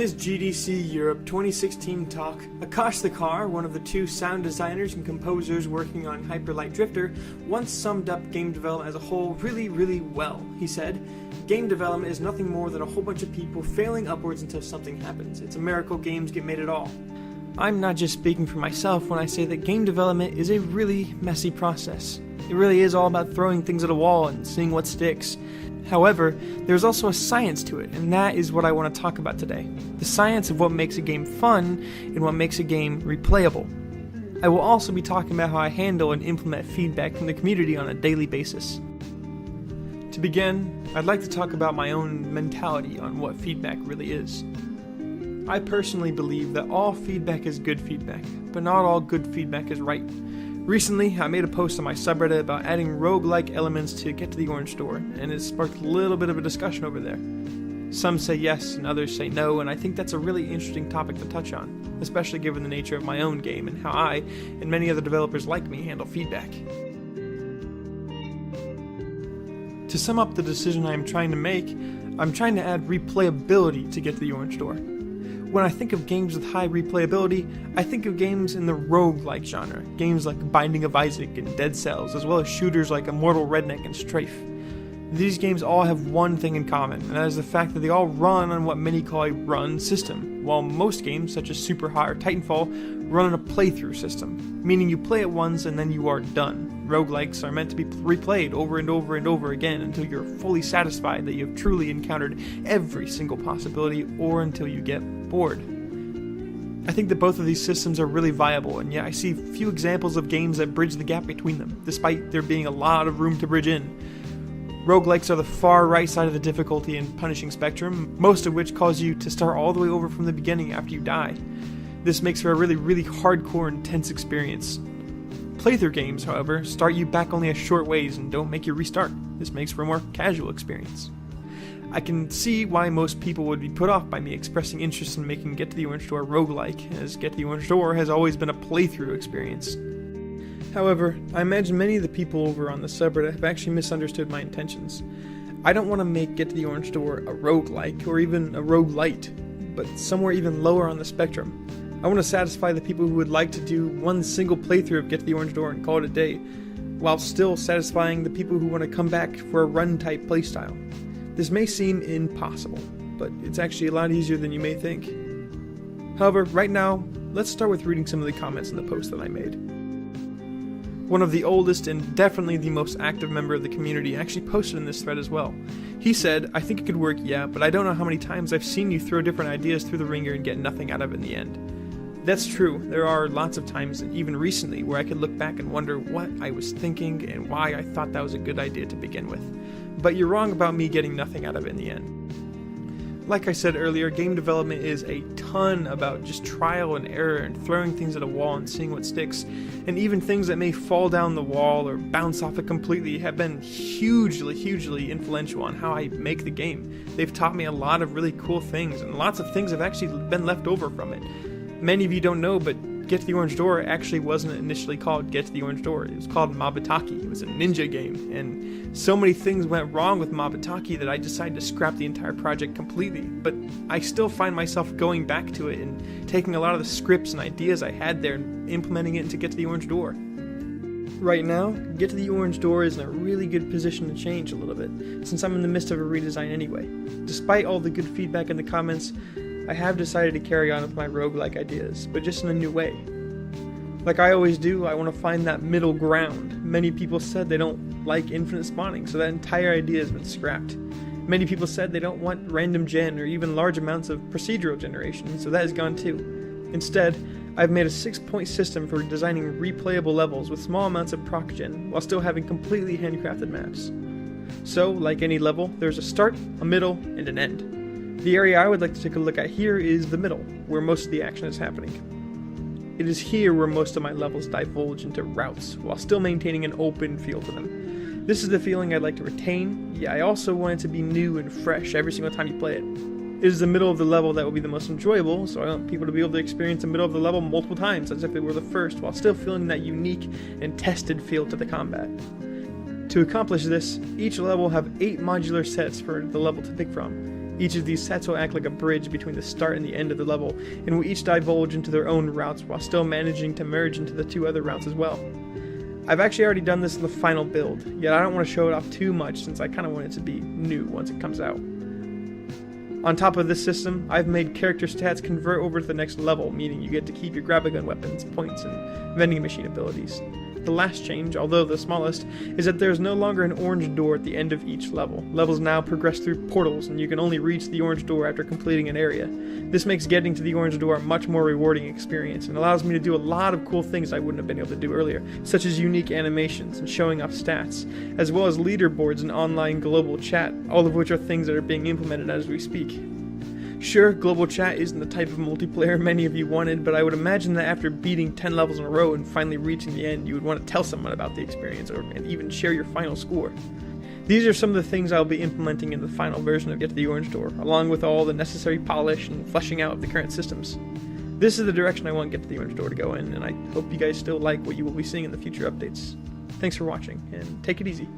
his GDC Europe 2016 talk, Akash Thakar, one of the two sound designers and composers working on Hyper Light Drifter, once summed up game development as a whole really well. He said, "Game development is nothing more than a whole bunch of people failing upwards until something happens. It's a miracle games get made at all." I'm not just speaking for myself when I say that game development is a really messy process. It really is all about throwing things at a wall and seeing what sticks. However, there's also a science to it, and that is what I want to talk about today. The science of what makes a game fun and what makes a game replayable. I will also be talking about how I handle and implement feedback from the community on a daily basis. To begin, I'd like to talk about my own mentality on what feedback really is. I personally believe that all feedback is good feedback, but not all good feedback is right. Recently, I made a post on my subreddit about adding roguelike elements to Get to the Orange Door, and it sparked a little bit of a discussion over there. Some say yes and others say no, and I think that's a really interesting topic to touch on, especially given the nature of my own game and how I, and many other developers like me, handle feedback. To sum up the decision I am trying to make, I'm trying to add replayability to Get to the Orange Door. When I think of games with high replayability, I think of games in the roguelike genre, games like Binding of Isaac and Dead Cells, as well as shooters like Immortal Redneck and Strafe. These games all have one thing in common, and that is the fact that they all run on what many call a run system, while most games, such as Superhot or Titanfall, run on a playthrough system, meaning you play it once and then you are done. Roguelikes are meant to be replayed over and over and over again until you're fully satisfied that you have truly encountered every single possibility, or until you get bored. I think that both of these systems are really viable, and yet I see few examples of games that bridge the gap between them, despite there being a lot of room to bridge in. Roguelikes are the far right side of the difficulty and punishing spectrum, most of which cause you to start all the way over from the beginning after you die. This makes for a really hardcore, intense experience. Playthrough games, however, start you back only a short ways and don't make you restart. This makes for a more casual experience. I can see why most people would be put off by me expressing interest in making Get to the Orange Door roguelike, as Get to the Orange Door has always been a playthrough experience. However, I imagine many of the people over on the subreddit have actually misunderstood my intentions. I don't want to make Get to the Orange Door a roguelike, or even a roguelite, but somewhere even lower on the spectrum. I want to satisfy the people who would like to do one single playthrough of Get to the Orange Door and call it a day, while still satisfying the people who want to come back for a run-type playstyle. This may seem impossible, but it's actually a lot easier than you may think. However, right now, let's start with reading some of the comments in the post that I made. One of the oldest and definitely the most active member of the community actually posted in this thread as well. He said, "I think it could work, yeah, but I don't know how many times I've seen you throw different ideas through the ringer and get nothing out of it in the end." That's true, there are lots of times, and even recently, where I could look back and wonder what I was thinking and why I thought that was a good idea to begin with. But you're wrong about me getting nothing out of it in the end. Like I said earlier, game development is a ton about just trial and error and throwing things at a wall and seeing what sticks, and even things that may fall down the wall or bounce off it completely have been hugely influential on how I make the game. They've taught me a lot of really cool things, and lots of things have actually been left over from it. Many of you don't know, but Get to the Orange Door actually wasn't initially called Get to the Orange Door. It was called Mabataki. It was a ninja game, and so many things went wrong with Mabataki that I decided to scrap the entire project completely. But I still find myself going back to it and taking a lot of the scripts and ideas I had there and implementing it into Get to the Orange Door. Right now, Get to the Orange Door is in a really good position to change a little bit, since I'm in the midst of a redesign anyway. Despite all the good feedback in the comments, I have decided to carry on with my roguelike ideas, but just in a new way. Like I always do, I want to find that middle ground. Many people said they don't like infinite spawning, so that entire idea has been scrapped. Many people said they don't want random gen or even large amounts of procedural generation, so that is gone too. Instead, I've made a 6-point system for designing replayable levels with small amounts of proc gen, while still having completely handcrafted maps. So, like any level, there's a start, a middle, and an end. The area I would like to take a look at here is the middle, where most of the action is happening. It is here where most of my levels divulge into routes, while still maintaining an open feel to them. This is the feeling I'd like to retain, yet I also want it to be new and fresh every single time you play it. It is the middle of the level that will be the most enjoyable, so I want people to be able to experience the middle of the level multiple times as if it were the first, while still feeling that unique and tested feel to the combat. To accomplish this, each level will have 8 modular sets for the level to pick from. Each of these sets will act like a bridge between the start and the end of the level, and will each divulge into their own routes while still managing to merge into the 2 other routes as well. I've actually already done this in the final build, yet I don't want to show it off too much since I kind of want it to be new once it comes out. On top of this system, I've made character stats convert over to the next level, meaning you get to keep your grab-a-gun weapons, points, and vending machine abilities. The last change, although the smallest, is that there is no longer an orange door at the end of each level. Levels now progress through portals, and you can only reach the orange door after completing an area. This makes getting to the orange door a much more rewarding experience, and allows me to do a lot of cool things I wouldn't have been able to do earlier, such as unique animations and showing off stats, as well as leaderboards and online global chat, all of which are things that are being implemented as we speak. Sure, global chat isn't the type of multiplayer many of you wanted, but I would imagine that after beating 10 levels in a row and finally reaching the end, you would want to tell someone about the experience, and even share your final score. These are some of the things I'll be implementing in the final version of Get to the Orange Door, along with all the necessary polish and fleshing out of the current systems. This is the direction I want Get to the Orange Door to go in, and I hope you guys still like what you will be seeing in the future updates. Thanks for watching, and take it easy.